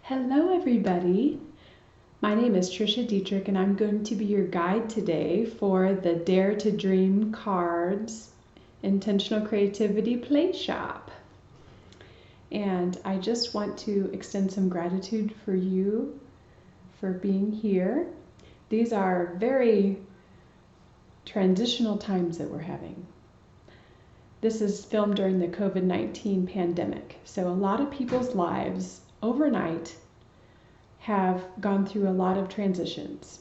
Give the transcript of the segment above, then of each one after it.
Hello everybody, my name is Trisha Dietrich and I'm going to be your guide today for the Dare to Dream Cards Intentional Creativity Play Shop. And I just want to extend some gratitude for you for being here. These are very transitional times that we're having. This is filmed during the COVID-19 pandemic, so a lot of people's lives overnight have gone through a lot of transitions.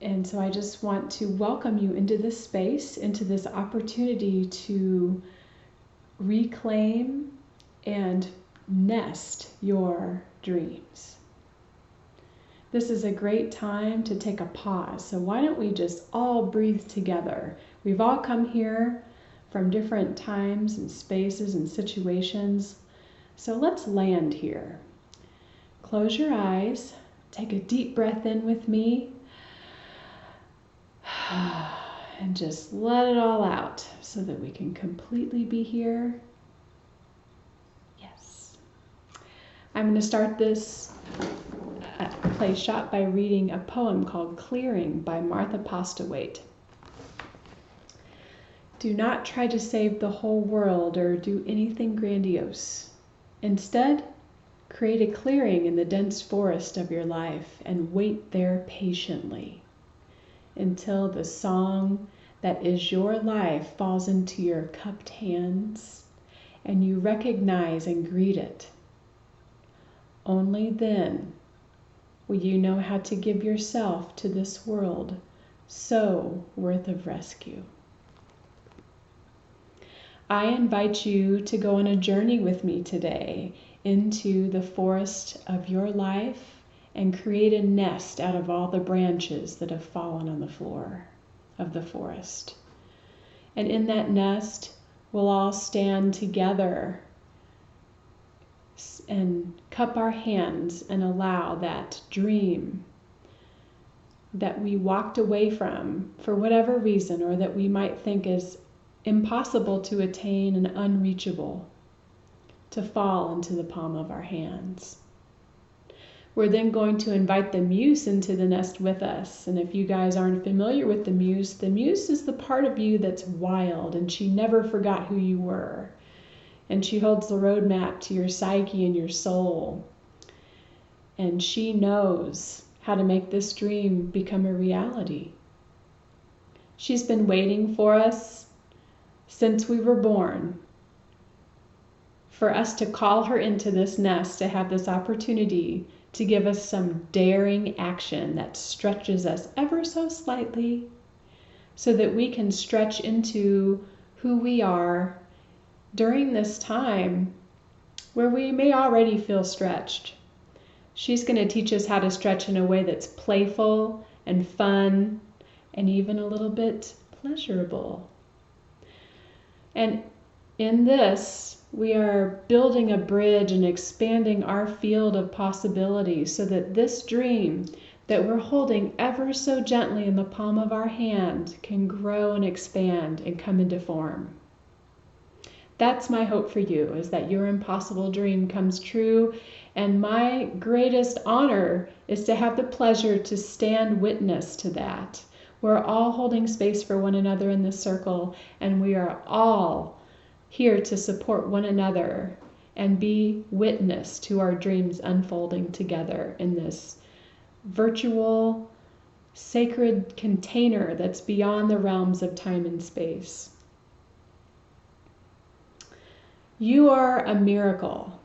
And so I just want to welcome you into this space, into this opportunity to reclaim and nest your dreams. This is a great time to take a pause. So why don't we just all breathe together? We've all come here from different times and spaces and situations. So let's land here. Close your eyes, take a deep breath in with me, and just let it all out so that we can completely be here. Yes. I'm going to start this play shop by reading a poem called Clearing by Martha Postlewaite. Do not try to save the whole world or do anything grandiose. Instead, create a clearing in the dense forest of your life and wait there patiently until the song that is your life falls into your cupped hands and you recognize and greet it. Only then will you know how to give yourself to this world so worth of rescue. I invite you to go on a journey with me today into the forest of your life and create a nest out of all the branches that have fallen on the floor of the forest. And in that nest, we'll all stand together and cup our hands and allow that dream that we walked away from for whatever reason, or that we might think is impossible to attain and unreachable, to fall into the palm of our hands. We're then going to invite the Muse into the nest with us. And if you guys aren't familiar with the Muse is the part of you that's wild, and she never forgot who you were. And she holds the roadmap to your psyche and your soul. And she knows how to make this dream become a reality. She's been waiting for us since we were born, for us to call her into this nest, to have this opportunity to give us some daring action that stretches us ever so slightly so that we can stretch into who we are during this time where we may already feel stretched. She's going to teach us how to stretch in a way that's playful and fun and even a little bit pleasurable. And in this, we are building a bridge and expanding our field of possibilities so that this dream that we're holding ever so gently in the palm of our hand can grow and expand and come into form. That's my hope for you, is that your impossible dream comes true. And my greatest honor is to have the pleasure to stand witness to that. We're all holding space for one another in this circle, and we are all here to support one another and be witness to our dreams unfolding together in this virtual, sacred container that's beyond the realms of time and space. You are a miracle.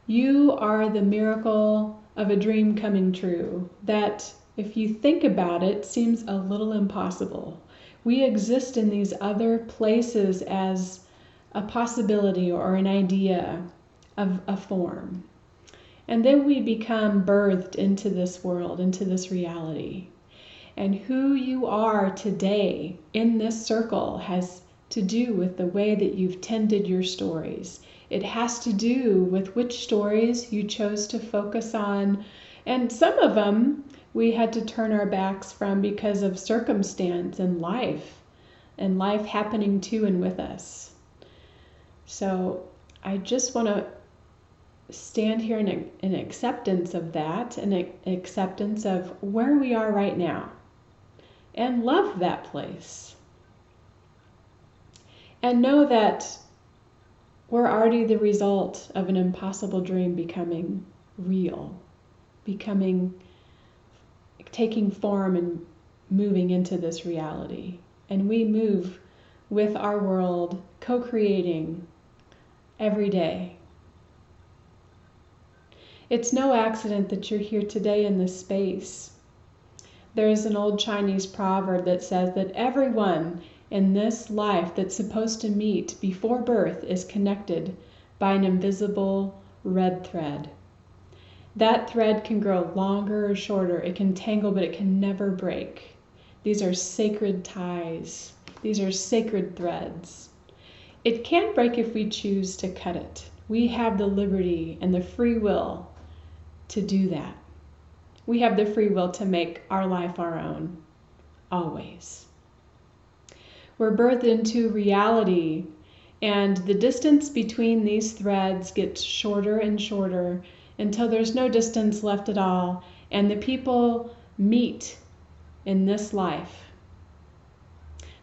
You are the miracle of a dream coming true that, if you think about it, seems a little impossible. We exist in these other places as a possibility or an idea of a form. And then we become birthed into this world, into this reality. And who you are today in this circle has to do with the way that you've tended your stories. It has to do with which stories you chose to focus on. And some of them we had to turn our backs from because of circumstance and life happening to and with us. So I just want to stand here in acceptance of that, and acceptance of where we are right now, and love that place. And know that we're already the result of an impossible dream becoming real, taking form and moving into this reality. And we move with our world, co-creating every day. It's no accident that you're here today in this space. There's an old Chinese proverb that says that everyone in this life that's supposed to meet before birth is connected by an invisible red thread. That thread can grow longer or shorter. It can tangle, but it can never break. These are sacred ties. These are sacred threads. It can break if we choose to cut it. We have the liberty and the free will to do that. We have the free will to make our life our own, always. We're birthed into reality, and the distance between these threads gets shorter and shorter until there's no distance left at all, and the people meet in this life.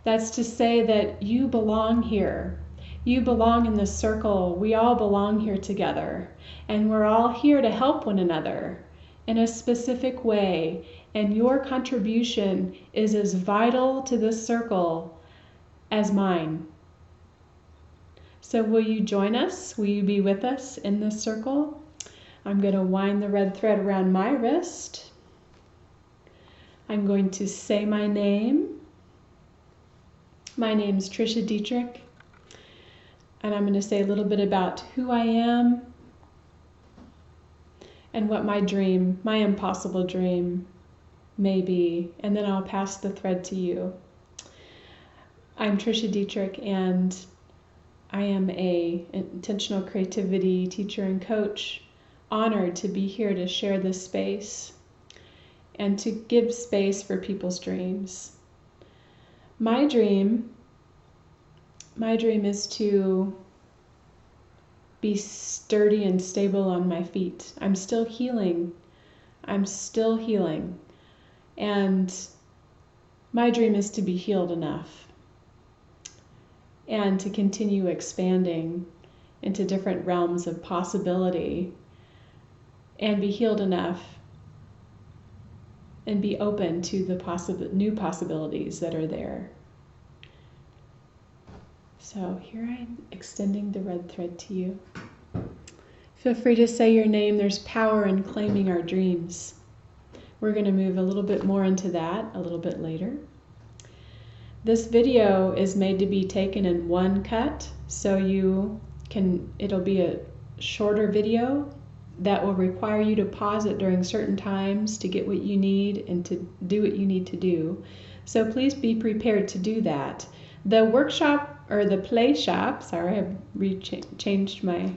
That's to say that you belong here. You belong in this circle. We all belong here together, and we're all here to help one another in a specific way, and your contribution is as vital to this circle as mine. So will you join us? Will you be with us in this circle? I'm going to wind the red thread around my wrist. I'm going to say my name. My name's Trisha Dietrich, and I'm going to say a little bit about who I am and what my dream, my impossible dream, may be, and then I'll pass the thread to you. I'm Trisha Dietrich, and I am a intentional creativity teacher and coach, honored to be here to share this space and to give space for people's dreams. My dream is to be sturdy and stable on my feet. I'm still healing. And my dream is to be healed enough and to continue expanding into different realms of possibility and be healed enough and be open to the new possibilities that are there. So here I'm extending the red thread to you. Feel free to say your name. There's power in claiming our dreams. We're going to move a little bit more into that a little bit later. This video is made to be taken in one cut, so it'll be a shorter video that will require you to pause it during certain times to get what you need and to do what you need to do. So please be prepared to do that. The workshop or the play shop, sorry, I've changed my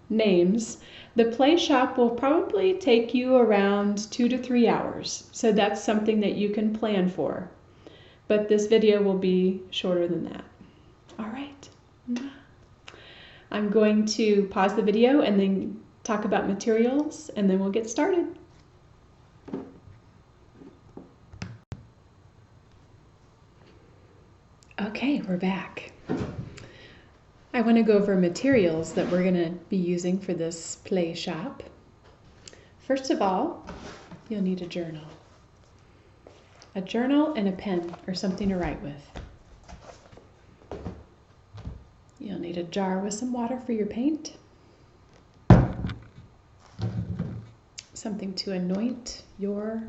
names. The play shop will probably take you around 2 to 3 hours. So that's something that you can plan for. But this video will be shorter than that. All right. I'm going to pause the video and then talk about materials, and then we'll get started. Okay, we're back. I want to go over materials that we're going to be using for this play shop. First of all, you'll need a journal. A journal and a pen or something to write with. You'll need a jar with some water for your paint. Something to anoint your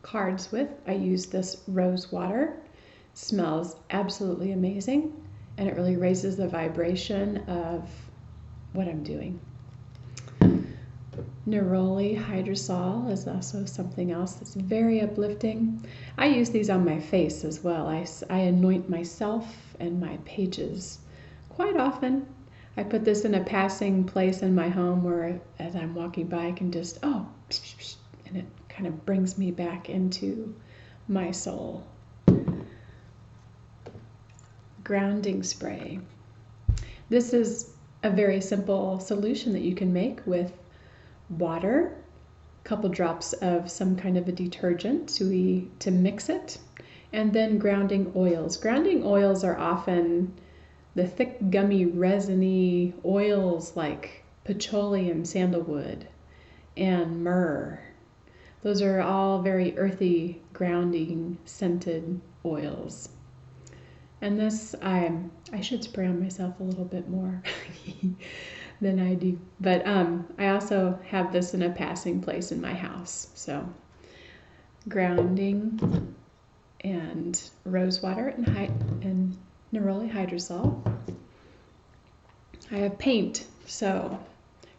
cards with. I use this rose water. Smells absolutely amazing, and it really raises the vibration of what I'm doing. Neroli hydrosol is also something else that's very uplifting. I use these on my face as well. I anoint myself and my pages quite often. I put this in a passing place in my home where as I'm walking by I can just, and it kind of brings me back into my soul. Grounding spray. This is a very simple solution that you can make with water, a couple drops of some kind of a detergent to mix it, and then grounding oils. Grounding oils are often the thick, gummy, resiny oils like patchouli and sandalwood and myrrh. Those are all very earthy, grounding, scented oils. And this, I should spray on myself a little bit more than I do. But I also have this in a passing place in my house. So grounding and rose water and neroli hydrosol. I have paint, so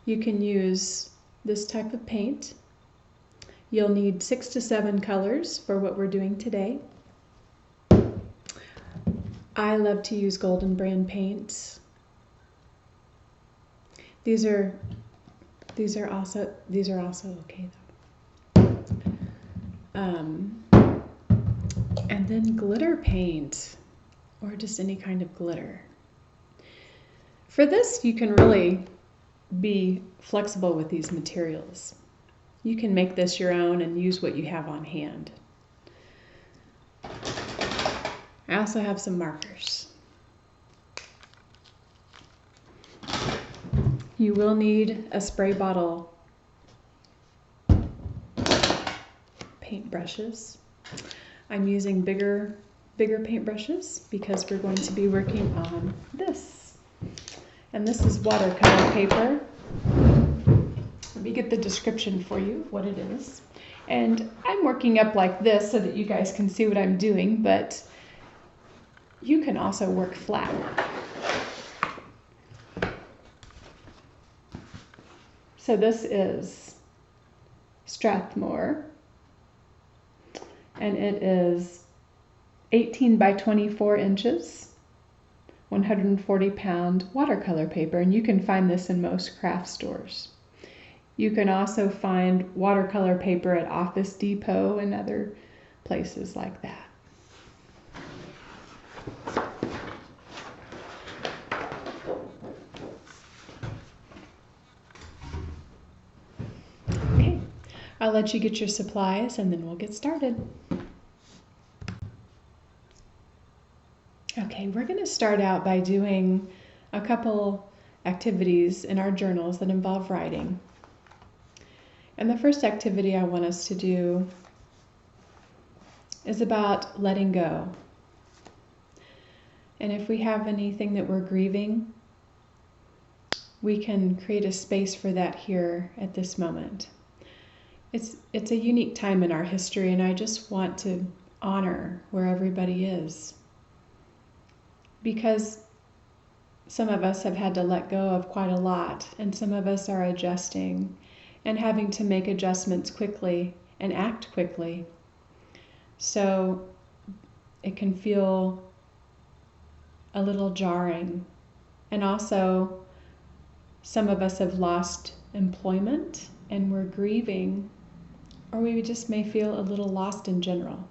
you can use this type of paint. You'll need 6 to 7 colors for what we're doing today. I love to use Golden Brand paints. These are also okay though. And then glitter paint, or just any kind of glitter. For this, you can really be flexible with these materials. You can make this your own and use what you have on hand. I also have some markers. You will need a spray bottle, paint brushes. I'm using bigger paintbrushes because we're going to be working on this. And this is watercolor paper. Let me get the description for you of what it is. And I'm working up like this so that you guys can see what I'm doing, but you can also work flat. So this is Strathmore, and it is 18 by 24 inches, 140-pound watercolor paper, and you can find this in most craft stores. You can also find watercolor paper at Office Depot and other places like that. Okay, I'll let you get your supplies and then we'll get started. Okay, we're going to start out by doing a couple activities in our journals that involve writing. And the first activity I want us to do is about letting go. And if we have anything that we're grieving, we can create a space for that here at this moment. It's a unique time in our history, and I just want to honor where everybody is. Because some of us have had to let go of quite a lot, and some of us are adjusting and having to make adjustments quickly and act quickly. So it can feel a little jarring. And also, some of us have lost employment and we're grieving, or we just may feel a little lost in general.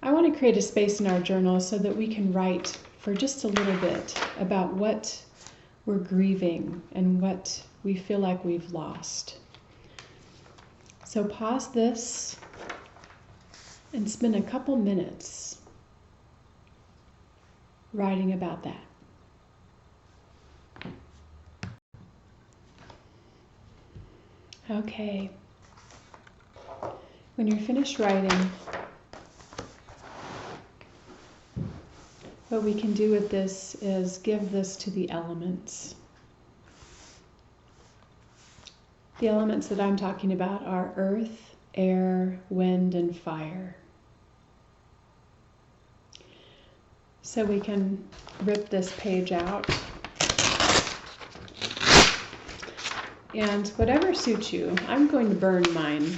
I want to create a space in our journal so that we can write for just a little bit about what we're grieving and what we feel like we've lost. So pause this and spend a couple minutes writing about that. Okay. When you're finished writing, what we can do with this is give this to the elements. The elements that I'm talking about are earth, air, wind, and fire. So we can rip this page out. And whatever suits you, I'm going to burn mine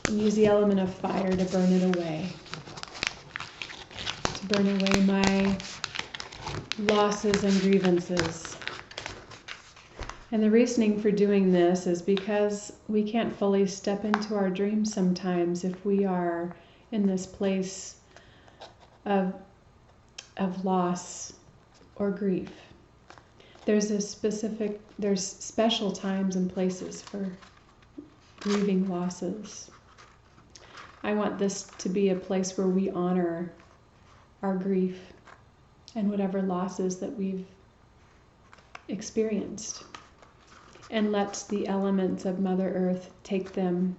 and use the element of fire to burn it away. To burn away my losses and grievances. And the reasoning for doing this is because we can't fully step into our dreams sometimes if we are in this place of loss or grief. there's special times and places for grieving losses. I want this to be a place where we honor our grief and whatever losses that we've experienced, and let the elements of Mother Earth take them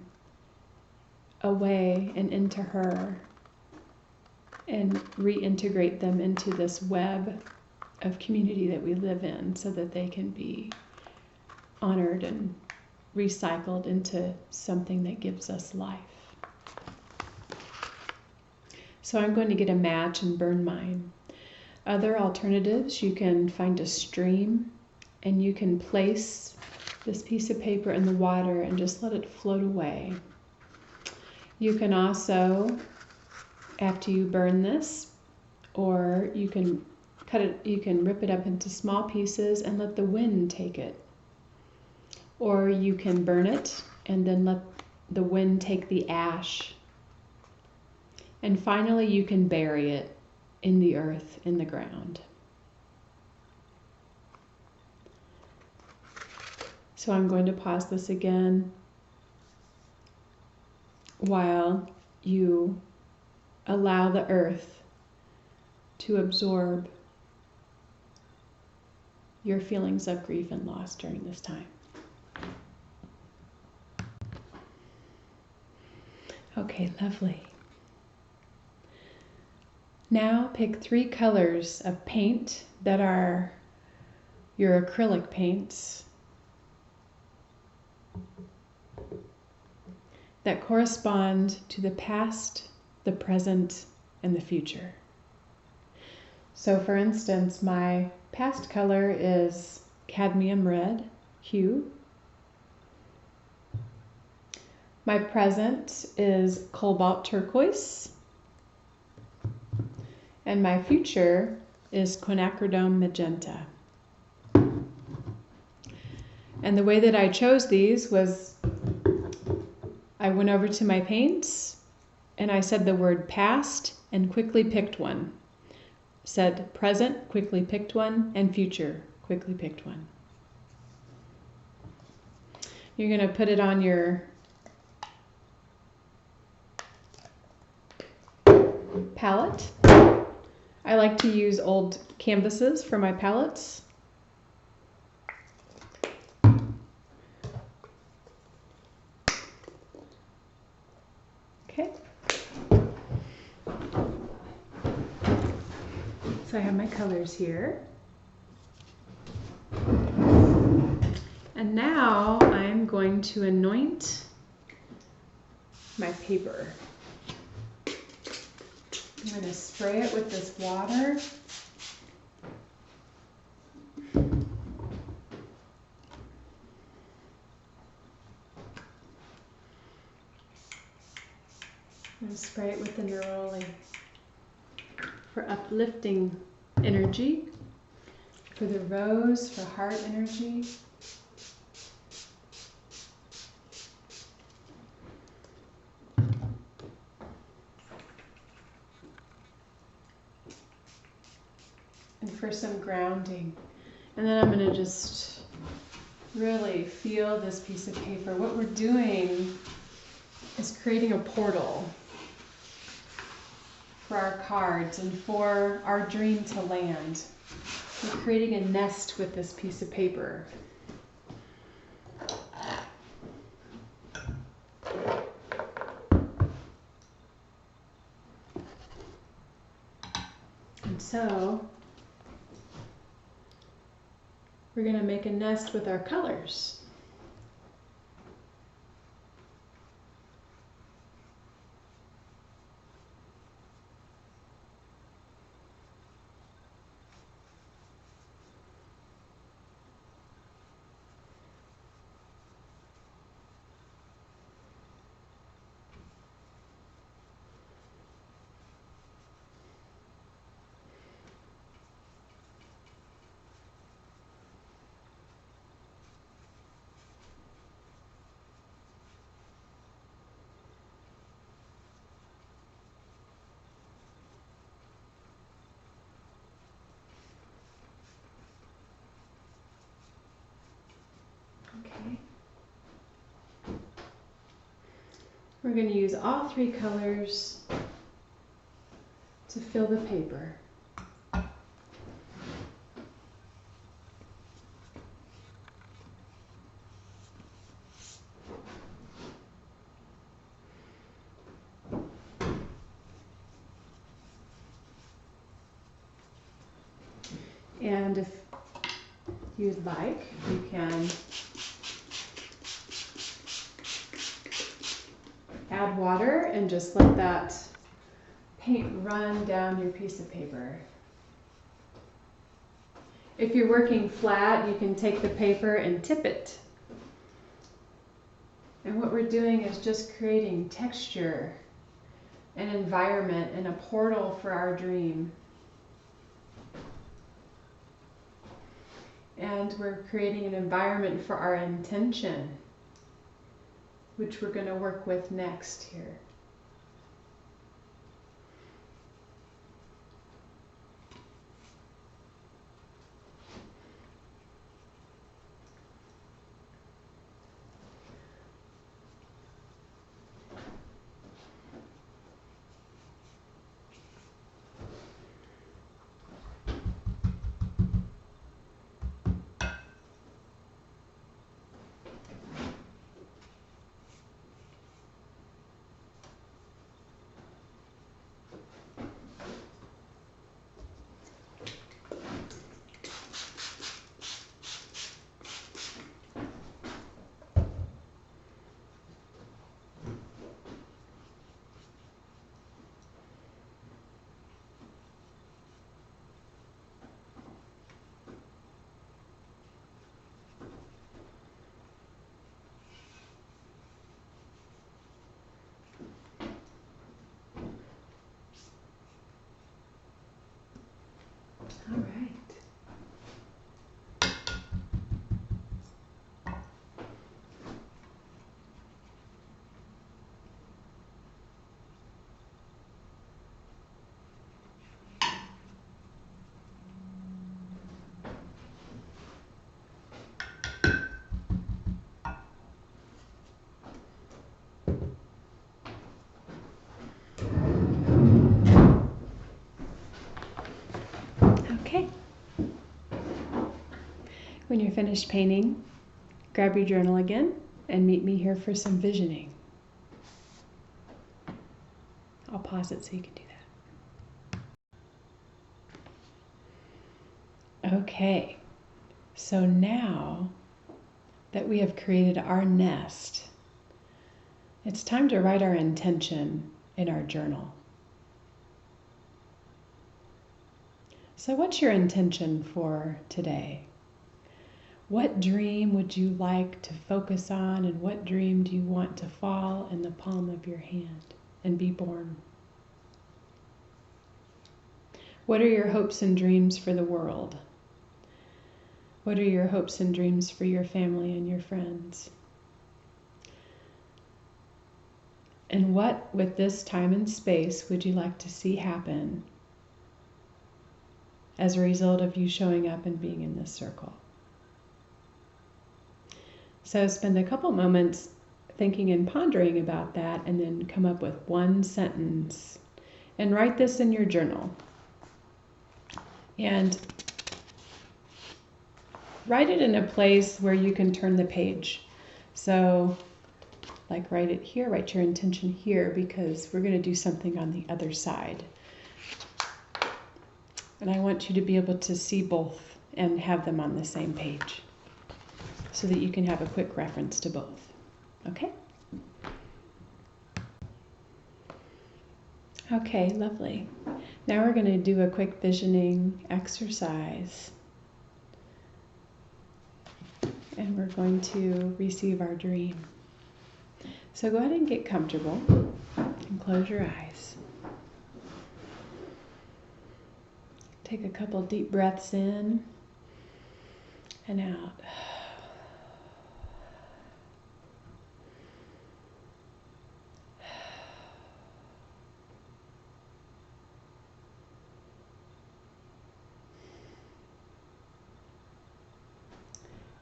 away and into her and reintegrate them into this web of community that we live in, so that they can be honored and recycled into something that gives us life. So I'm going to get a match and burn mine. Other alternatives, you can find a stream and you can place this piece of paper in the water and just let it float away. You can also, after you burn this, or you can rip it up into small pieces and let the wind take it. Or you can burn it and then let the wind take the ash. And finally, you can bury it in the earth, in the ground. So I'm going to pause this again while you allow the earth to absorb your feelings of grief and loss during this time. Okay, lovely. Now pick 3 colors of paint that are your acrylic paints that correspond to the past, the present, and the future. So for instance, my past color is cadmium red hue. My present is cobalt turquoise. And my future is quinacridone magenta. And the way that I chose these was I went over to my paints and I said the word past and quickly picked one. Said present, quickly picked one, and future, quickly picked one. You're going to put it on your palette. I like to use old canvases for my palettes. Okay. So I have my colors here. And now I'm going to anoint my paper. I'm going to spray it with this water. I'm going to spray it with the neroli for uplifting energy, for the rose, for heart energy. And for some grounding. And then I'm going to just really feel this piece of paper. What we're doing is creating a portal for our cards and for our dream to land. We're creating a nest with this piece of paper. And so we're going to make a nest with our colors. Okay. We're going to use all three colors to fill the paper. And if you'd like, you can add water and just let that paint run down your piece of paper. If you're working flat, you can take the paper and tip it. And what we're doing is just creating texture, an environment, and a portal for our dream. And we're creating an environment for our intention, which we're going to work with next here. All right. Okay. When you're finished painting, grab your journal again and meet me here for some visioning. I'll pause it so you can do that. Okay, so now that we have created our nest, it's time to write our intention in our journal. So what's your intention for today? What dream would you like to focus on, and what dream do you want to fall in the palm of your hand and be born? What are your hopes and dreams for the world? What are your hopes and dreams for your family and your friends? And what, with this time and space, would you like to see happen as a result of you showing up and being in this circle? So spend a couple moments thinking and pondering about that, and then come up with one sentence and write this in your journal. And write it in a place where you can turn the page. So like write it here, write your intention here, because we're going to do something on the other side. And I want you to be able to see both and have them on the same page, so that you can have a quick reference to both. Okay? Okay, lovely. Now we're going to do a quick visioning exercise. And we're going to receive our dream. So go ahead and get comfortable and close your eyes. Take a couple deep breaths in and out.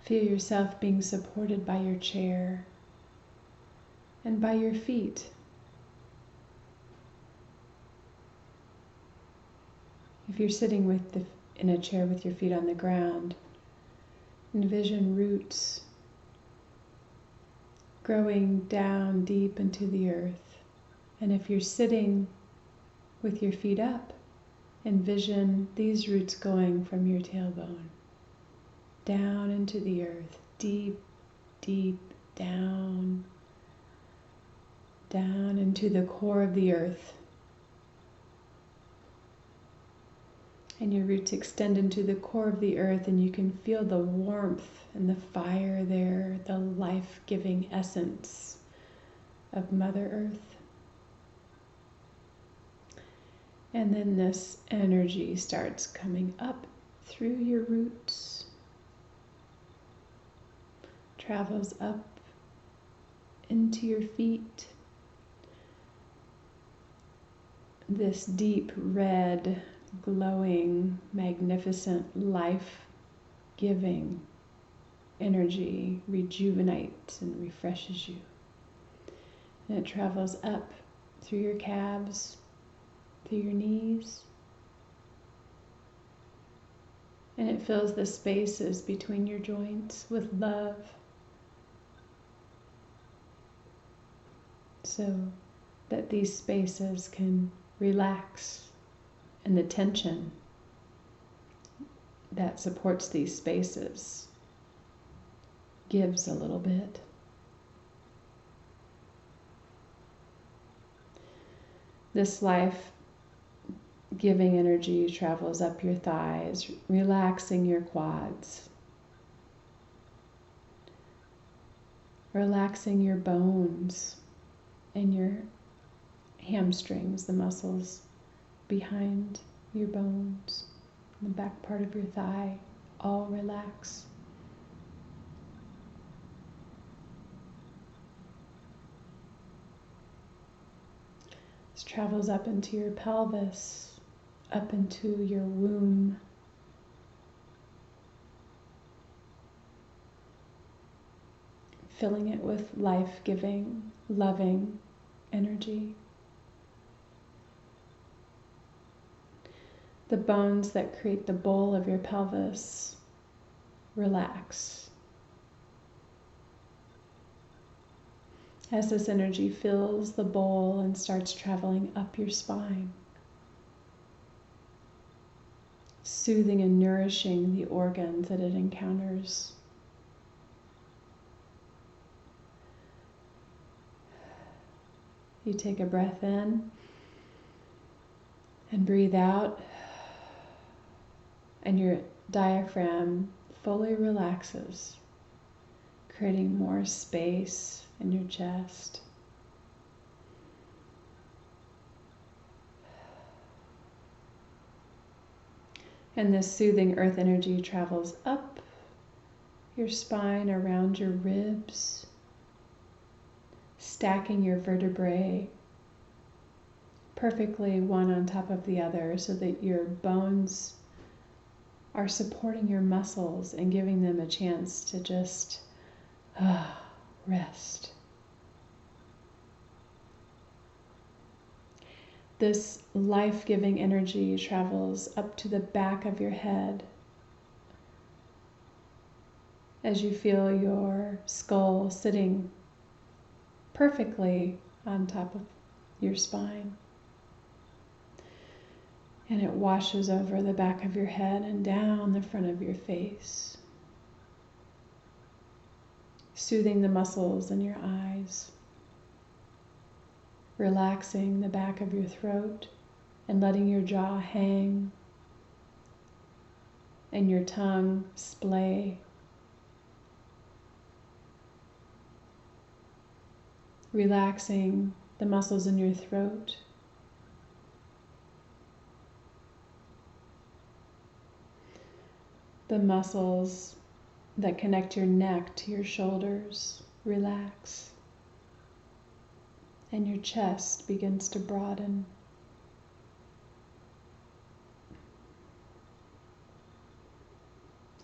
Feel yourself being supported by your chair and by your feet. If you're sitting in a chair with your feet on the ground, envision roots growing down deep into the earth. And if you're sitting with your feet up, envision these roots going from your tailbone down into the earth, deep, deep down, down into the core of the earth. And your roots extend into the core of the earth, and you can feel the warmth and the fire there, the life-giving essence of Mother Earth. And then this energy starts coming up through your roots, travels up into your feet. This deep red, glowing, magnificent, life-giving energy rejuvenates and refreshes you. And it travels up through your calves, through your knees, and it fills the spaces between your joints with love, so that these spaces can relax, and the tension that supports these spaces gives a little bit. This life-giving energy travels up your thighs, relaxing your quads, relaxing your bones and your hamstrings, the muscles behind your bones, the back part of your thigh, all relax. This travels up into your pelvis, up into your womb, filling it with life-giving, loving energy. The bones that create the bowl of your pelvis relax as this energy fills the bowl and starts traveling up your spine, soothing and nourishing the organs that it encounters. You take a breath in and breathe out, and your diaphragm fully relaxes, creating more space in your chest. And this soothing earth energy travels up your spine, around your ribs, stacking your vertebrae perfectly one on top of the other so that your bones are supporting your muscles and giving them a chance to just rest. This life-giving energy travels up to the back of your head as you feel your skull sitting perfectly on top of your spine. And it washes over the back of your head and down the front of your face, soothing the muscles in your eyes, relaxing the back of your throat and letting your jaw hang and your tongue splay. Relaxing the muscles in your throat, the muscles that connect your neck to your shoulders relax, and your chest begins to broaden.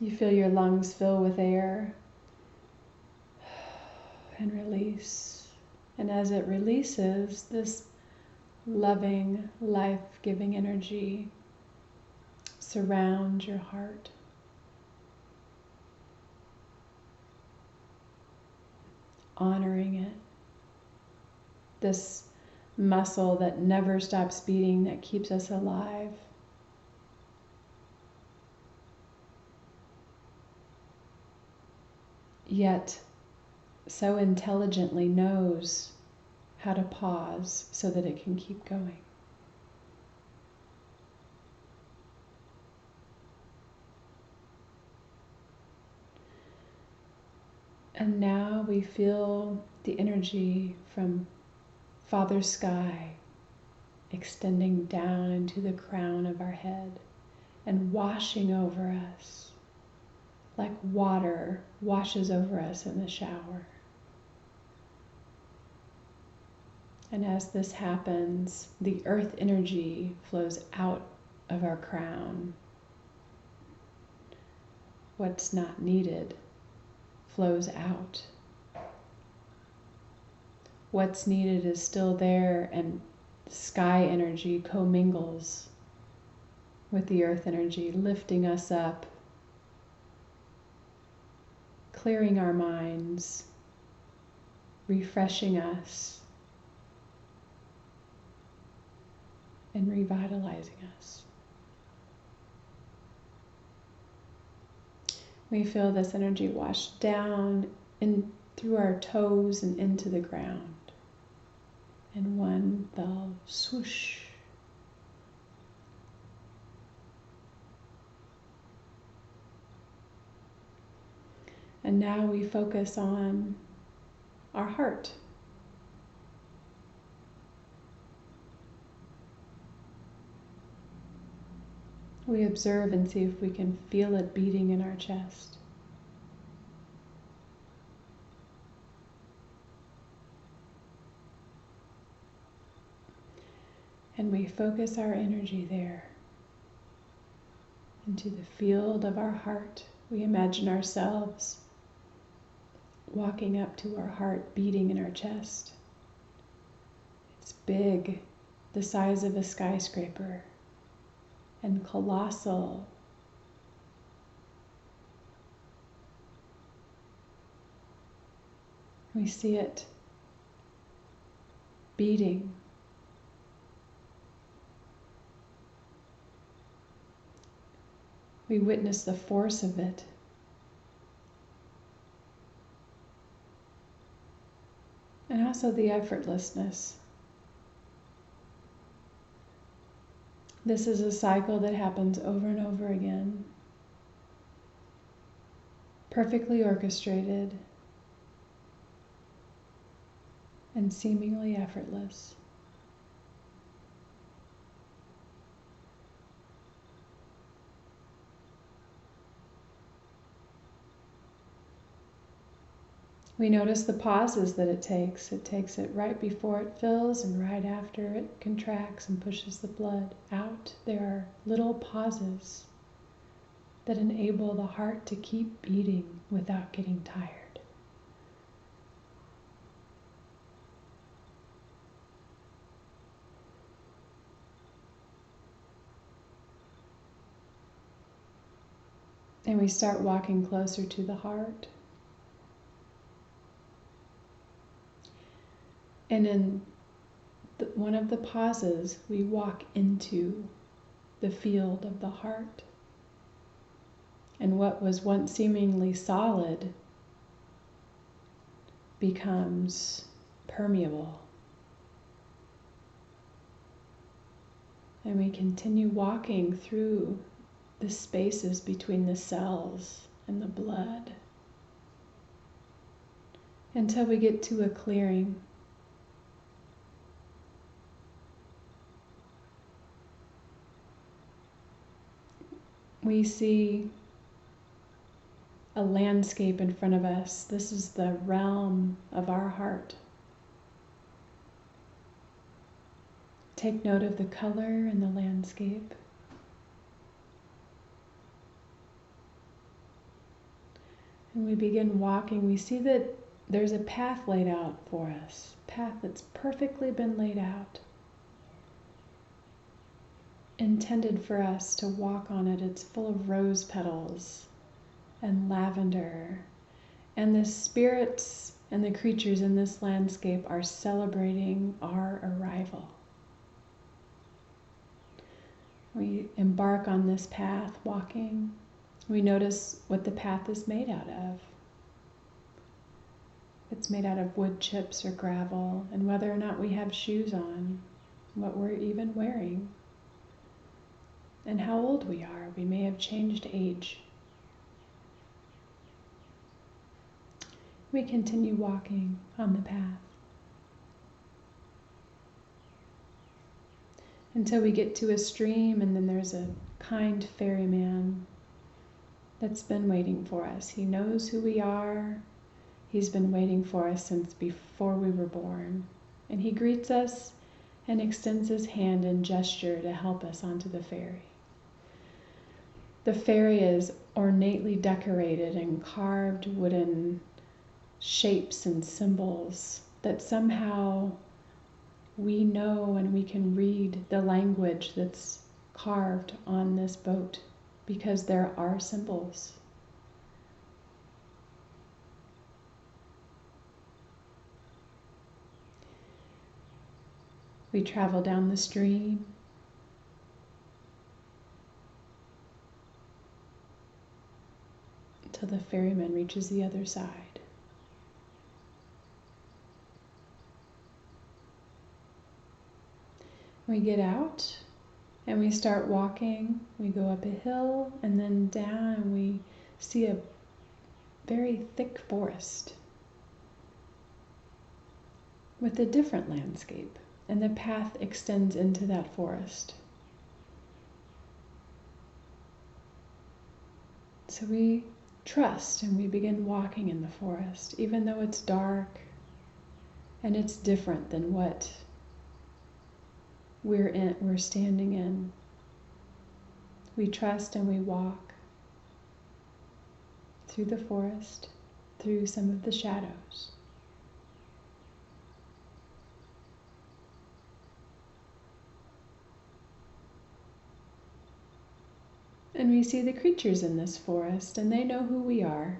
You feel your lungs fill with air and release. And as it releases, this loving, life-giving energy surrounds your heart. Honoring it. This muscle that never stops beating, that keeps us alive. Yet so intelligently knows how to pause so that it can keep going. And now we feel the energy from Father Sky extending down into the crown of our head and washing over us like water washes over us in the shower. And as this happens, the earth energy flows out of our crown. What's not needed flows out. What's needed is still there, and sky energy commingles with the earth energy, lifting us up, clearing our minds, refreshing us, and revitalizing us. We feel this energy wash down in through our toes and into the ground. And one fell swoosh. And now we focus on our heart. We observe and see if we can feel it beating in our chest. And we focus our energy there into the field of our heart. We imagine ourselves walking up to our heart, beating in our chest. It's big, the size of a skyscraper, and colossal. We see it beating. We witness the force of it. And also the effortlessness. This is a cycle that happens over and over again, perfectly orchestrated and seemingly effortless. We notice the pauses that it takes. It takes it right before it fills and right after it contracts and pushes the blood out. There are little pauses that enable the heart to keep beating without getting tired. And we start walking closer to the heart. And in one of the pauses, we walk into the field of the heart. And what was once seemingly solid becomes permeable. And we continue walking through the spaces between the cells and the blood until we get to a clearing. We see a landscape in front of us. This is the realm of our heart. Take note of the color in the landscape. And we begin walking. We see that there's a path laid out for us, a path that's perfectly been laid out, intended for us to walk on it. It's full of rose petals and lavender. And the spirits and the creatures in this landscape are celebrating our arrival. We embark on this path, walking. We notice what the path is made out of. It's made out of wood chips or gravel, and whether or not we have shoes on, what we're even wearing, and how old we are. We may have changed age. We continue walking on the path until we get to a stream, and then there's a kind ferryman that's been waiting for us. He knows who we are. He's been waiting for us since before we were born. And he greets us and extends his hand in gesture to help us onto the ferry. The ferry is ornately decorated in carved wooden shapes and symbols that somehow we know, and we can read the language that's carved on this boat because there are symbols. We travel down the stream until the ferryman reaches the other side. We get out and we start walking. We go up a hill and then down, and we see a very thick forest with a different landscape, and the path extends into that forest. So we trust and we begin walking in the forest, even though it's dark and it's different than what we're standing in. We trust and we walk through the forest, through some of the shadows. And we see the creatures in this forest, and they know who we are.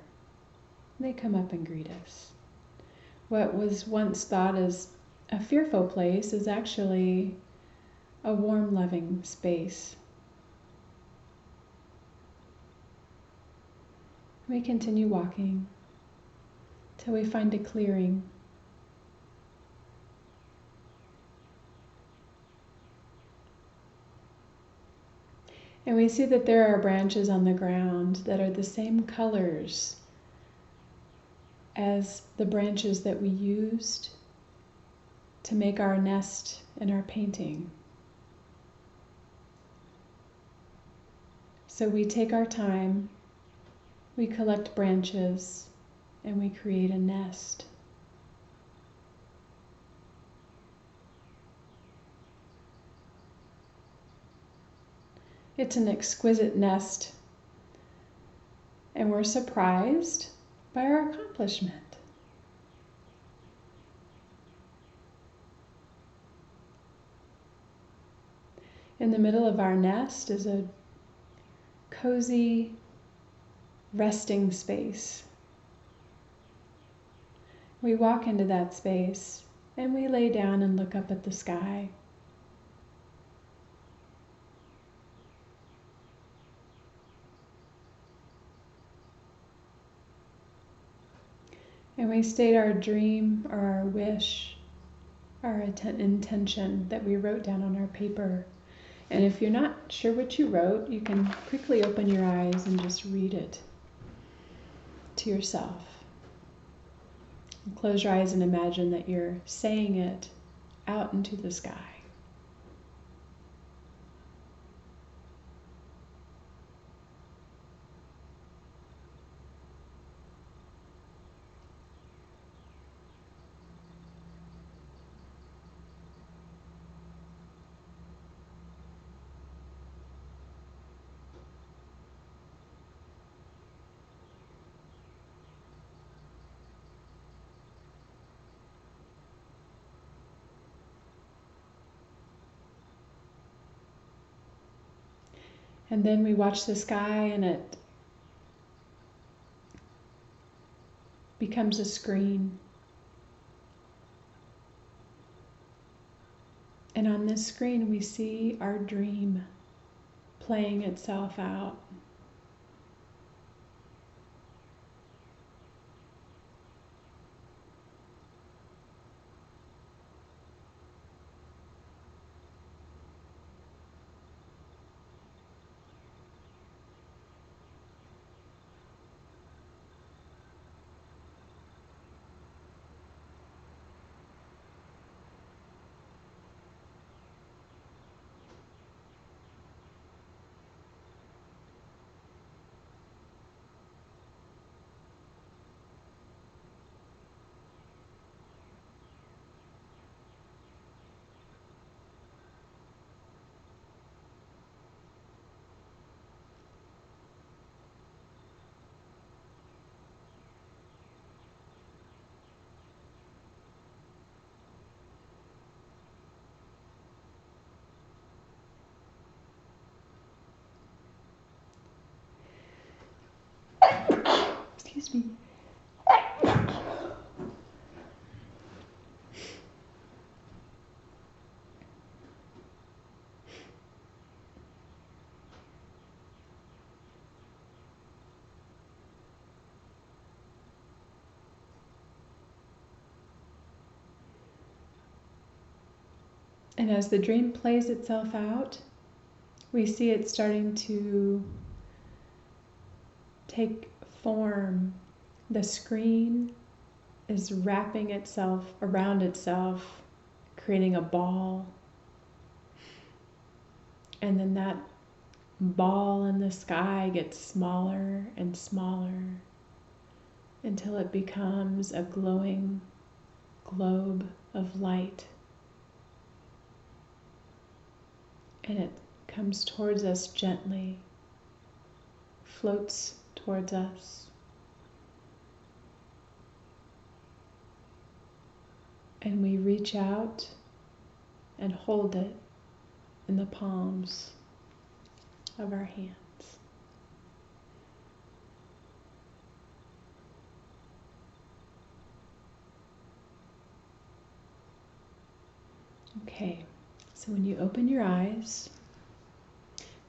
They come up and greet us. What was once thought as a fearful place is actually a warm, loving space. We continue walking till we find a clearing. And we see that there are branches on the ground that are the same colors as the branches that we used to make our nest in our painting. So we take our time, we collect branches, and we create a nest. It's an exquisite nest, and we're surprised by our accomplishment. In the middle of our nest is a cozy resting space. We walk into that space and we lay down and look up at the sky. And we state our dream or our wish, our intention that we wrote down on our paper. And if you're not sure what you wrote, you can quickly open your eyes and just read it to yourself. And close your eyes and imagine that you're saying it out into the sky. And then we watch the sky and it becomes a screen. And on this screen we see our dream playing itself out. Excuse me. And as the dream plays itself out, we see it starting to take form. The screen is wrapping itself around itself, creating a ball. And then that ball in the sky gets smaller and smaller until it becomes a glowing globe of light. And it comes towards us gently, floats towards us. And we reach out and hold it in the palms of our hands. Okay, so when you open your eyes,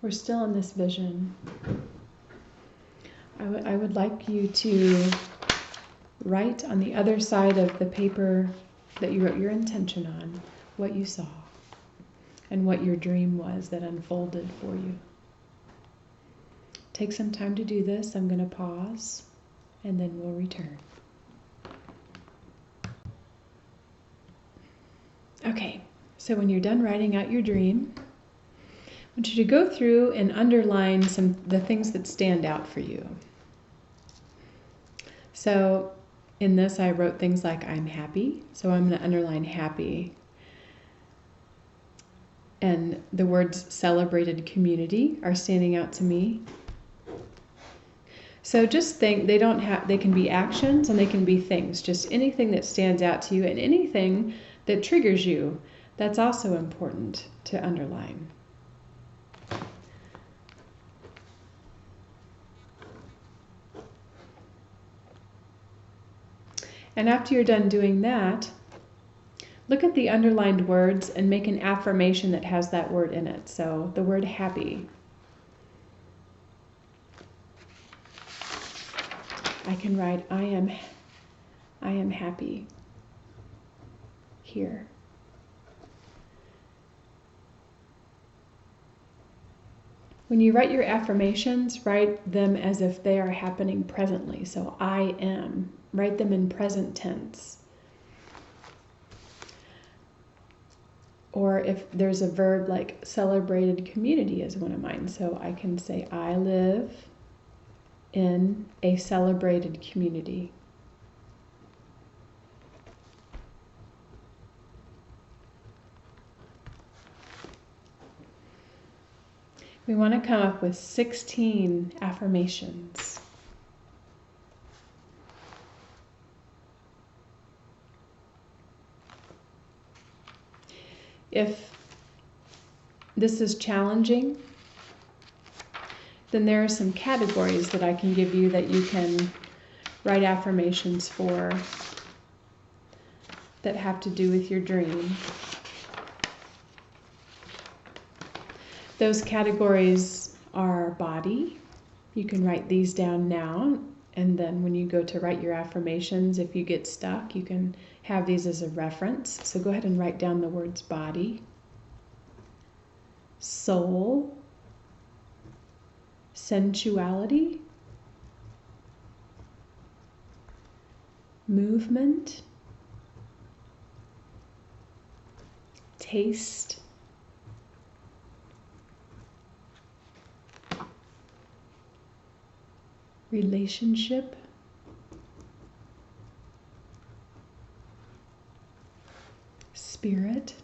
we're still in this vision. I would like you to write on the other side of the paper that you wrote your intention on what you saw and what your dream was that unfolded for you. Take some time to do this. I'm going to pause and then we'll return. Okay, so when you're done writing out your dream, I want you to go through and underline the things that stand out for you. So in this I wrote things like I'm happy, so I'm going to underline happy. And the words celebrated community are standing out to me. So just think, they can be actions and they can be things, just anything that stands out to you and anything that triggers you. That's also important to underline. And after you're done doing that, look at the underlined words and make an affirmation that has that word in it. So the word happy. I can write, I am happy here. When you write your affirmations, write them as if they are happening presently. So I am. Write them in present tense. Or if there's a verb like celebrated community is one of mine. So I can say I live in a celebrated community. We want to come up with 16 affirmations. If this is challenging, then there are some categories that I can give you that you can write affirmations for that have to do with your dream. Those categories are body. You can write these down now, and then when you go to write your affirmations, if you get stuck, you can have these as a reference. So go ahead and write down the words body, soul, sensuality, movement, taste, relationship, spirit,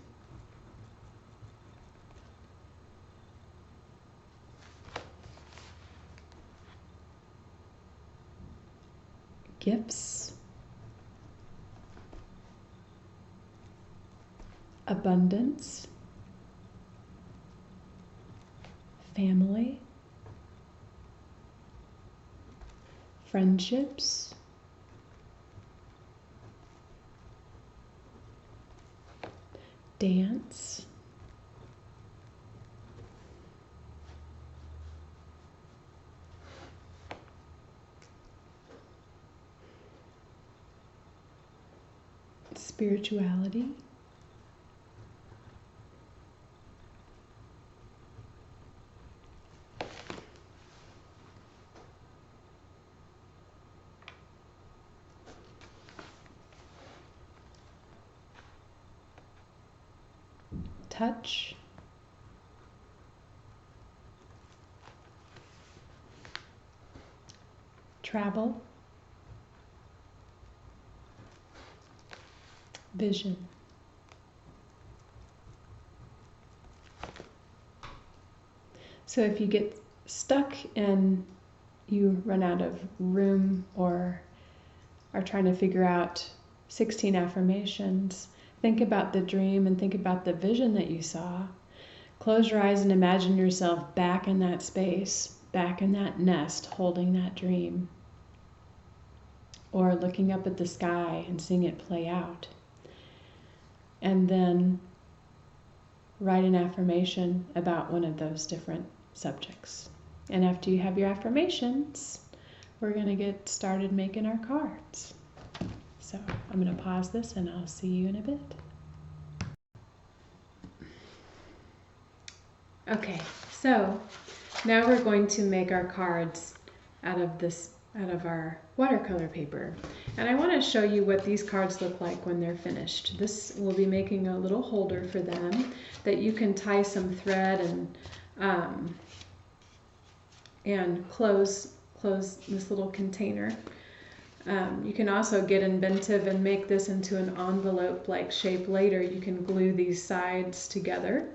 gifts, abundance, family, friendships, dance, spirituality, touch, travel, vision. So if you get stuck and you run out of room or are trying to figure out 16 affirmations, think about the dream and think about the vision that you saw. Close your eyes and imagine yourself back in that space, back in that nest, holding that dream. Or looking up at the sky and seeing it play out. And then write an affirmation about one of those different subjects. And after you have your affirmations, we're going to get started making our cards. So I'm going to pause this and I'll see you in a bit. Okay, so now we're going to make our cards out of our watercolor paper. And I want to show you what these cards look like when they're finished. This will be making a little holder for them that you can tie some thread and close this little container. You can also get inventive and make this into an envelope-like shape later. You can glue these sides together.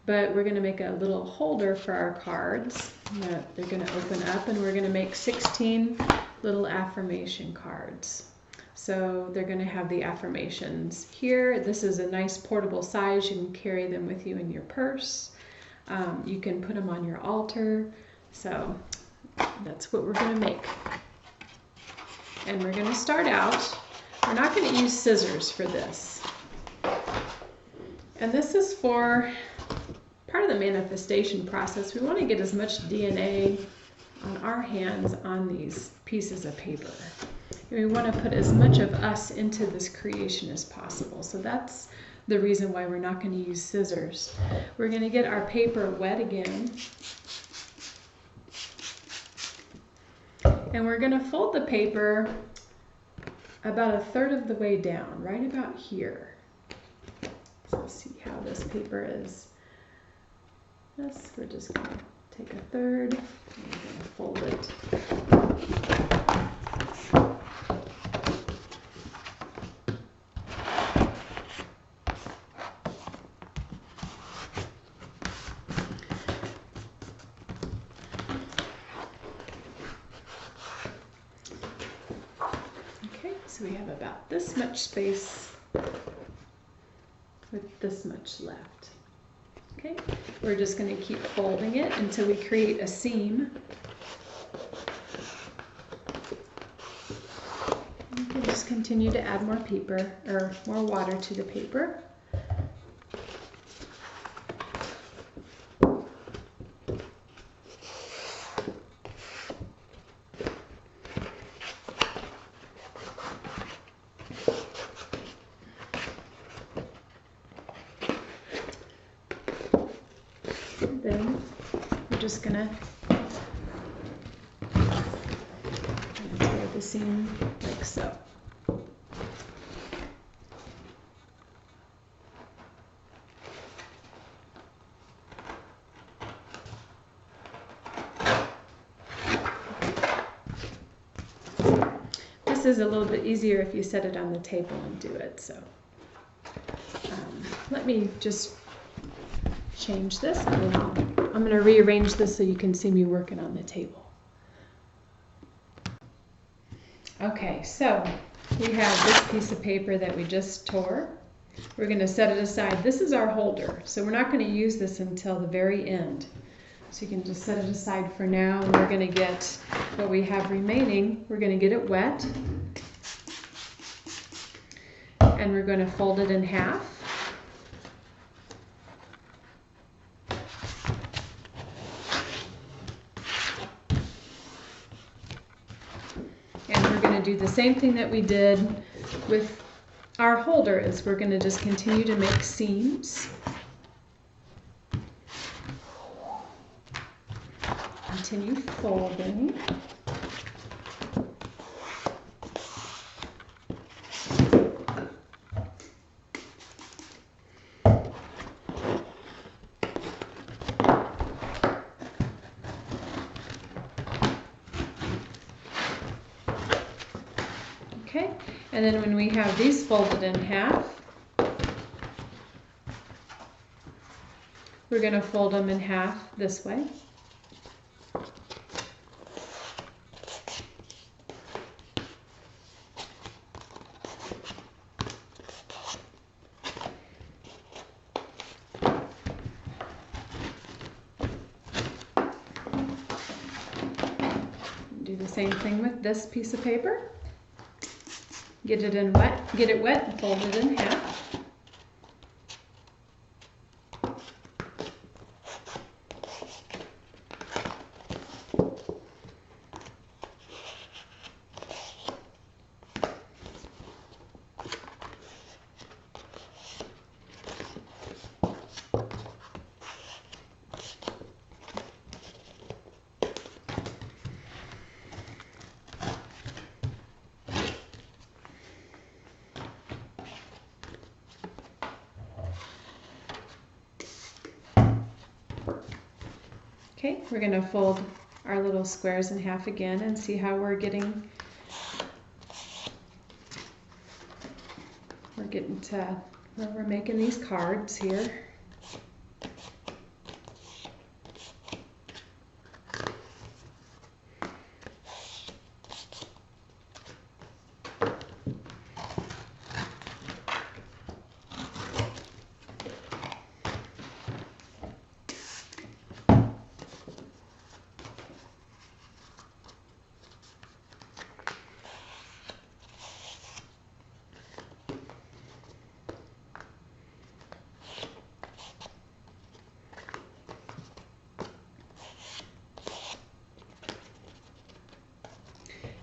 But we're going to make a little holder for our cards that they're going to open up, and we're going to make 16 little affirmation cards. So they're going to have the affirmations here. This is a nice portable size. You can carry them with you in your purse. You can put them on your altar. So that's what we're going to make. And we're going to start out. We're not going to use scissors for this. And this is for part of the manifestation process. We want to get as much DNA on our hands on these pieces of paper. And we want to put as much of us into this creation as possible. So that's the reason why we're not going to use scissors. We're going to get our paper wet again. And we're going to fold the paper about 1/3 of the way down, right about here. So see how this paper is. This, we're just going to take 1/3 and we're going to fold it. Okay, so we have about this much space with this much left. Okay, we're just going to keep folding it until we create a seam. You can just continue to add more paper or more water to the paper. Then we're just gonna tear the seam like so. This is a little bit easier if you set it on the table and do it. So let me just change this, and then I'm going to rearrange this so you can see me working on the table. Okay, so we have this piece of paper that we just tore. We're going to set it aside. This is our holder, so we're not going to use this until the very end. So you can just set it aside for now, and we're going to get what we have remaining. We're going to get it wet, and we're going to fold it in half. Do the same thing that we did with our holder, is we're going to just continue to make seams. Continue folding. Okay, and then when we have these folded in half, we're going to fold them in half this way. Do the same thing with this piece of paper. Get it wet and fold it in half. Okay, we're going to fold our little squares in half again and see how we're getting to where we're making these cards here.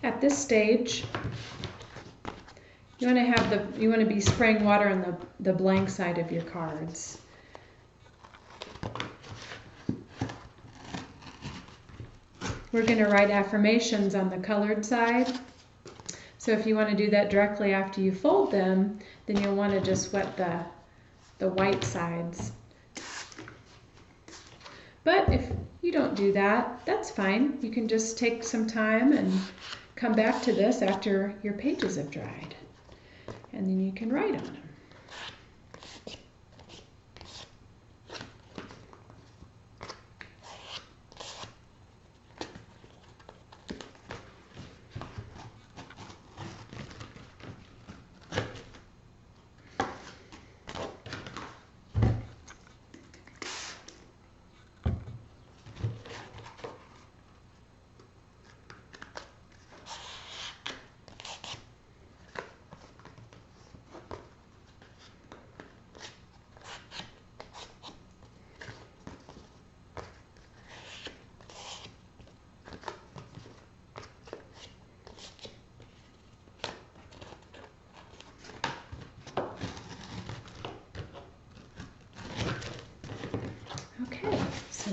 At this stage, you want to be spraying water on the blank side of your cards. We're going to write affirmations on the colored side. So if you want to do that directly after you fold them, then you'll want to just wet the white sides. But if you don't do that, that's fine. You can just take some time and come back to this after your pages have dried, and then you can write on them.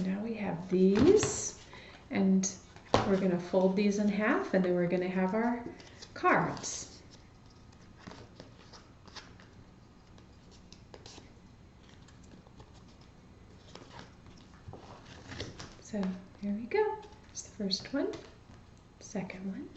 So now we have these, and we're going to fold these in half, and then we're going to have our cards. So here we go. Here's the first one, second one.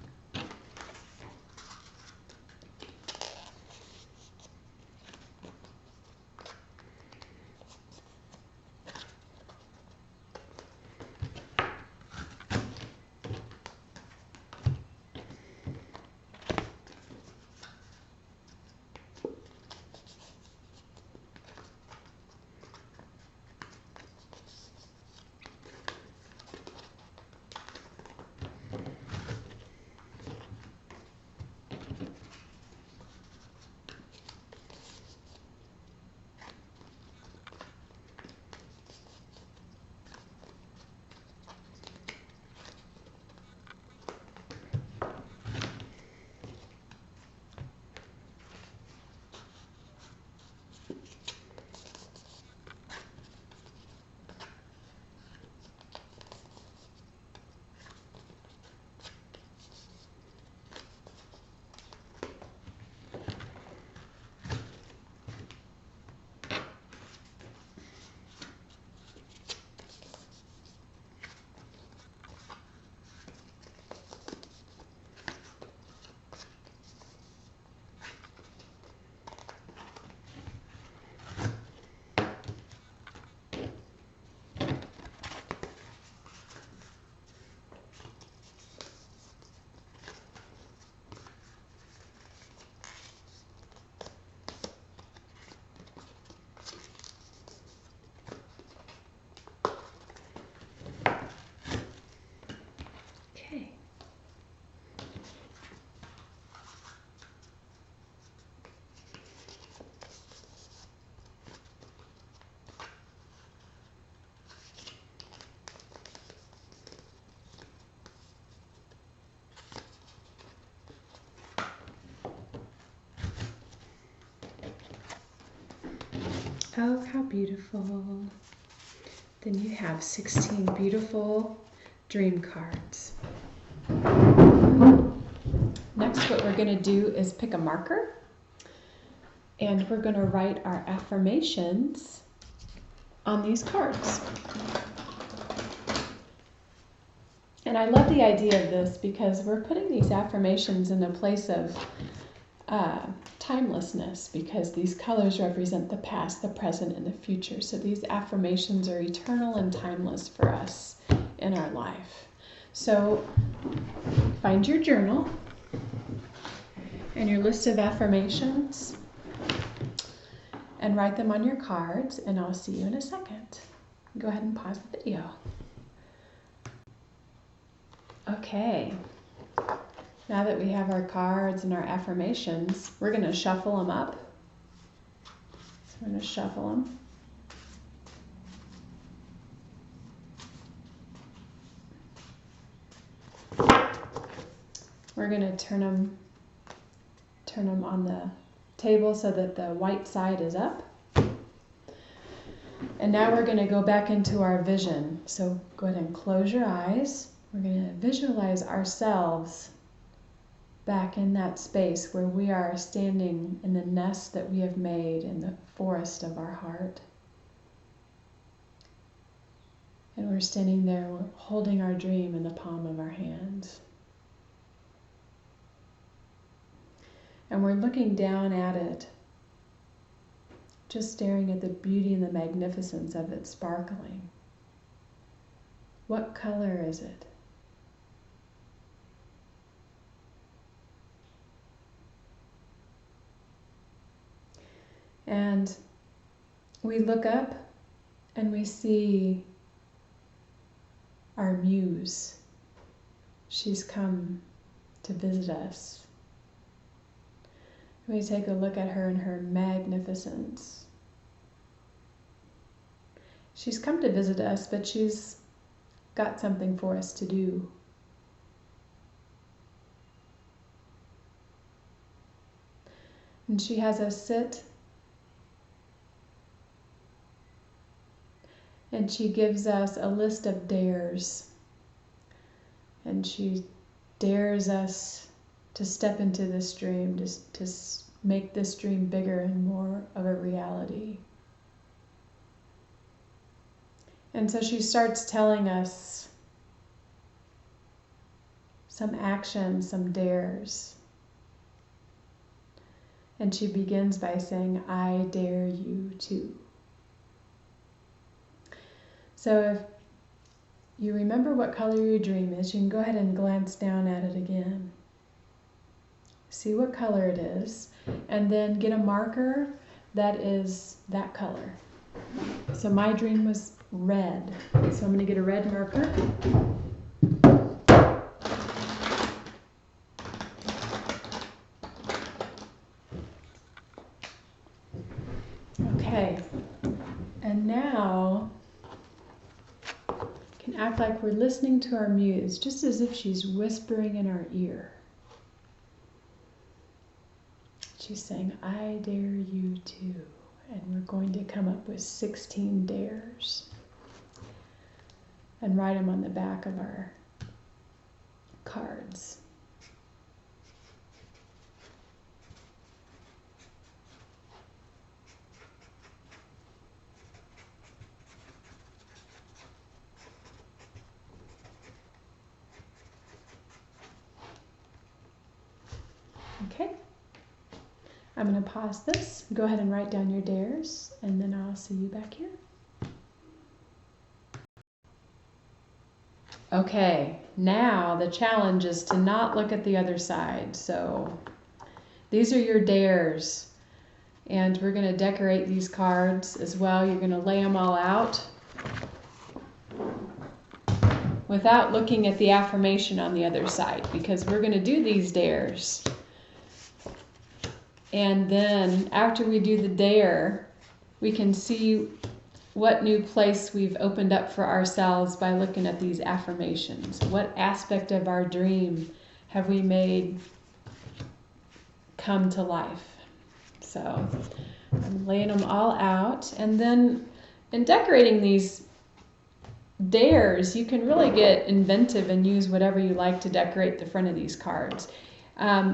Okay. Oh, how beautiful. Then you have 16 beautiful dream cards. Next, what we're going to do is pick a marker, and we're going to write our affirmations on these cards. And I love the idea of this because we're putting these affirmations in a place of timelessness, because these colors represent the past, the present, and the future. So these affirmations are eternal and timeless for us in our life. So find your journal and your list of affirmations and write them on your cards, and I'll see you in a second. Go ahead and pause the video. Okay. Now that we have our cards and our affirmations, we're going to shuffle them up. So we're going to shuffle them. We're going to turn them on the table so that the white side is up. And now we're going to go back into our vision. So go ahead and close your eyes. We're going to visualize ourselves back in that space where we are standing in the nest that we have made in the forest of our heart. And we're standing there holding our dream in the palm of our hands. And we're looking down at it, just staring at the beauty and the magnificence of it sparkling. What color is it? And we look up and we see our muse. She's come to visit us. We take a look at her in her magnificence. She's come to visit us, but she's got something for us to do. And she has us sit And she gives us a list of dares. And she dares us to step into this dream, to make this dream bigger and more of a reality. And so she starts telling us some actions, some dares. And she begins by saying, I dare you to. So if you remember what color your dream is, you can go ahead and glance down at it again. See what color it is, and then get a marker that is that color. So my dream was red, so I'm going to get a red marker. Okay, and now can act like we're listening to our muse, just as if she's whispering in our ear. She's saying, I dare you to. And we're going to come up with 16 dares and write them on the back of our cards. Okay, I'm going to pause this. Go ahead and write down your dares, and then I'll see you back here. Okay, now the challenge is to not look at the other side. So these are your dares, and we're going to decorate these cards as well. You're going to lay them all out without looking at the affirmation on the other side, because we're going to do these dares. And then after we do the dare, we can see what new place we've opened up for ourselves by looking at these affirmations. What aspect of our dream have we made come to life? So I'm laying them all out. And then in decorating these dares, you can really get inventive and use whatever you like to decorate the front of these cards.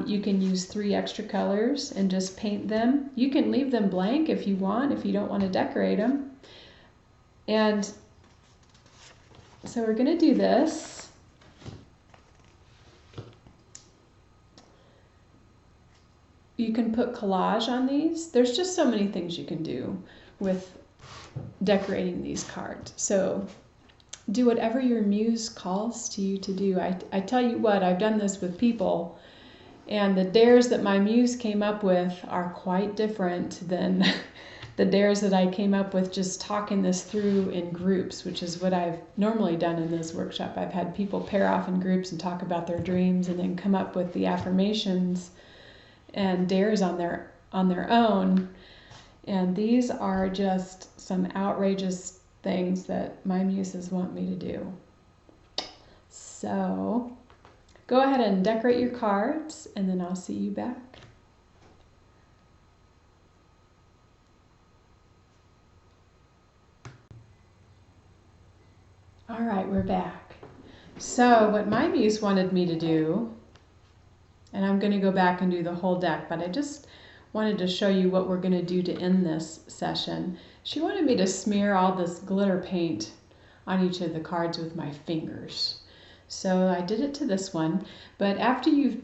You can use 3 extra colors and just paint them. You can leave them blank if you want, if you don't want to decorate them. And so we're going to do this. You can put collage on these. There's just so many things you can do with decorating these cards. So do whatever your muse calls to you to do. I tell you what, I've done this with people, and the dares that my muse came up with are quite different than the dares that I came up with just talking this through in groups, which is what I've normally done in this workshop. I've had people pair off in groups and talk about their dreams and then come up with the affirmations and dares on their own. And these are just some outrageous things that my muses want me to do. So go ahead and decorate your cards, and then I'll see you back. All right, we're back. So what my muse wanted me to do, and I'm going to go back and do the whole deck, but I just wanted to show you what we're going to do to end this session. She wanted me to smear all this glitter paint on each of the cards with my fingers. So I did it to this one, but after you've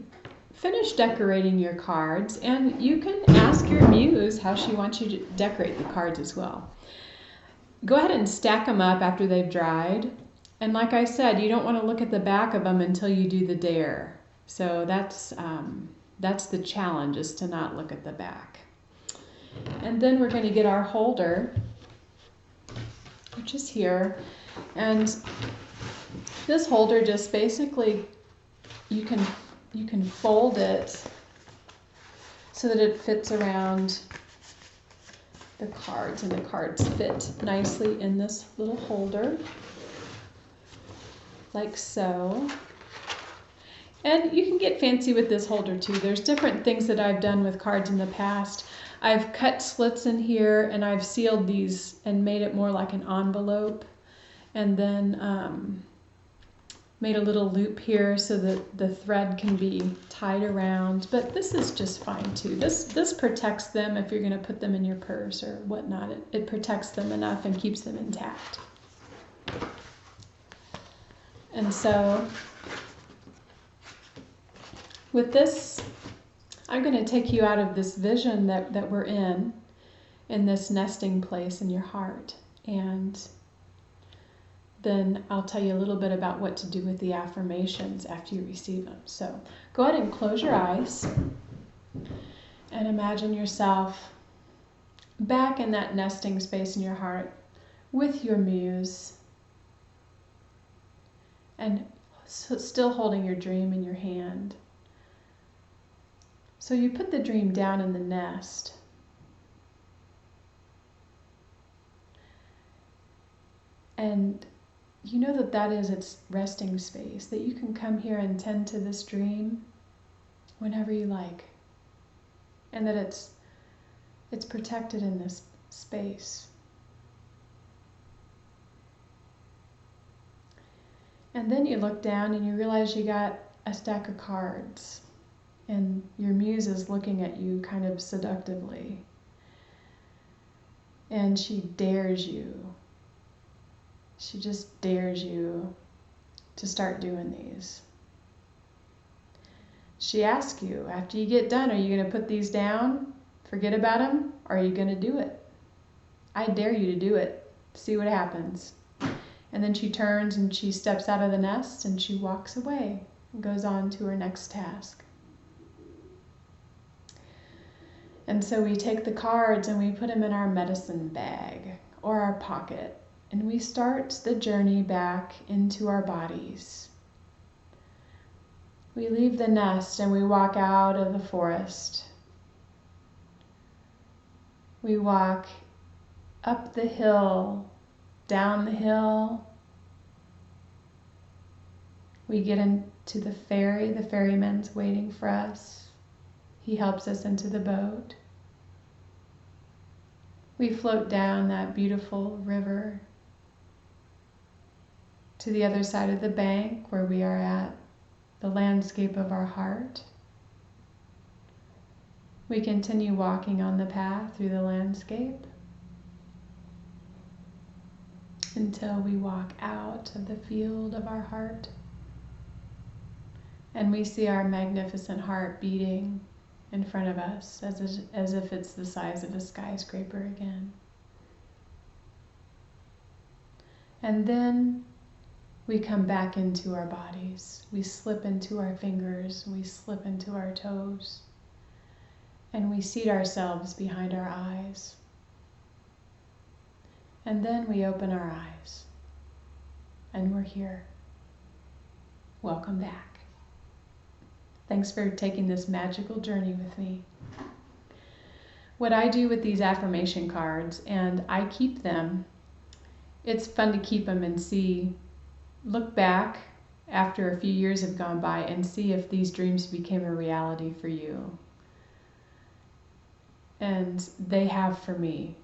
finished decorating your cards, and you can ask your muse how she wants you to decorate the cards as well. Go ahead and stack them up after they've dried. And like I said, you don't want to look at the back of them until you do the dare. So that's the challenge, is to not look at the back. And then we're going to get our holder, which is here. And this holder just basically, you can fold it so that it fits around the cards, and the cards fit nicely in this little holder, like so. And you can get fancy with this holder too. There's different things that I've done with cards in the past. I've cut slits in here and I've sealed these and made it more like an envelope. And then made a little loop here so that the thread can be tied around. But this is just fine too. This protects them if you're going to put them in your purse or whatnot. It protects them enough and keeps them intact. And so with this, I'm going to take you out of this vision that we're in this nesting place in your heart. And then I'll tell you a little bit about what to do with the affirmations after you receive them. So go ahead and close your eyes and imagine yourself back in that nesting space in your heart with your muse and still holding your dream in your hand. So you put the dream down in the nest. And you know that is its resting space, that you can come here and tend to this dream whenever you like. And that it's protected in this space. And then you look down and you realize you got a stack of cards. And your muse is looking at you kind of seductively. And she dares you. She just dares you to start doing these. She asks you, after you get done, are you going to put these down, forget about them, or are you going to do it? I dare you to do it. See what happens. And then she turns and she steps out of the nest and she walks away and goes on to her next task. And so we take the cards and we put them in our medicine bag or our pocket. And we start the journey back into our bodies. We leave the nest and we walk out of the forest. We walk up the hill, down the hill. We get into the ferry. The ferryman's waiting for us. He helps us into the boat. We float down that beautiful river to the other side of the bank where we are at the landscape of our heart. We continue walking on the path through the landscape until we walk out of the field of our heart and we see our magnificent heart beating in front of us as if it's the size of a skyscraper again. And then we come back into our bodies. We slip into our fingers, we slip into our toes, and we seat ourselves behind our eyes. And then we open our eyes, and we're here. Welcome back. Thanks for taking this magical journey with me. What I do with these affirmation cards, and I keep them, it's fun to keep them and look back after a few years have gone by and see if these dreams became a reality for you. And they have for me.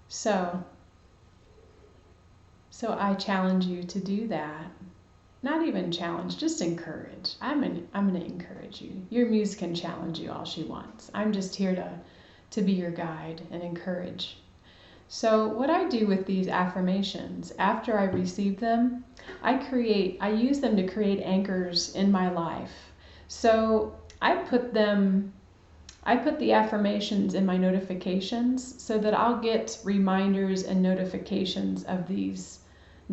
So I challenge you to do that. Not even challenge, just encourage. I'm going to encourage you. Your muse can challenge you all she wants. I'm just here to be your guide and encourage. So what I do with these affirmations, after I receive them, I use them to create anchors in my life. So I put the affirmations in my notifications so that I'll get reminders and notifications of these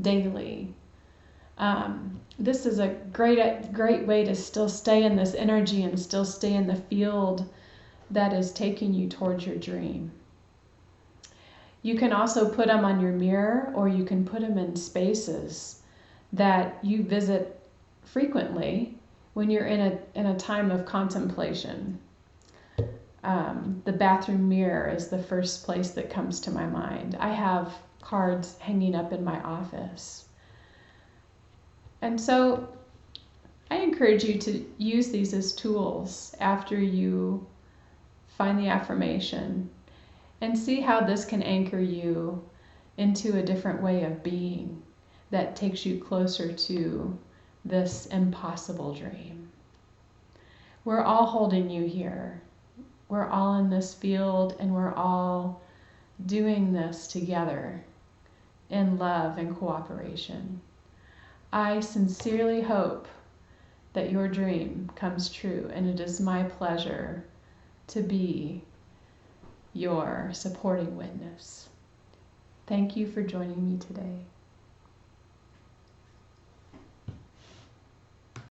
daily. This is a great way to still stay in this energy and still stay in the field that is taking you towards your dream. You can also put them on your mirror, or you can put them in spaces that you visit frequently when you're in a time of contemplation. The bathroom mirror is the first place that comes to my mind. I have cards hanging up in my office. And so I encourage you to use these as tools after you find the affirmation and see how this can anchor you into a different way of being that takes you closer to this impossible dream. We're all holding you here. We're all in this field, and we're all doing this together in love and cooperation. I sincerely hope that your dream comes true, and it is my pleasure to be your supporting witness. Thank you for joining me today.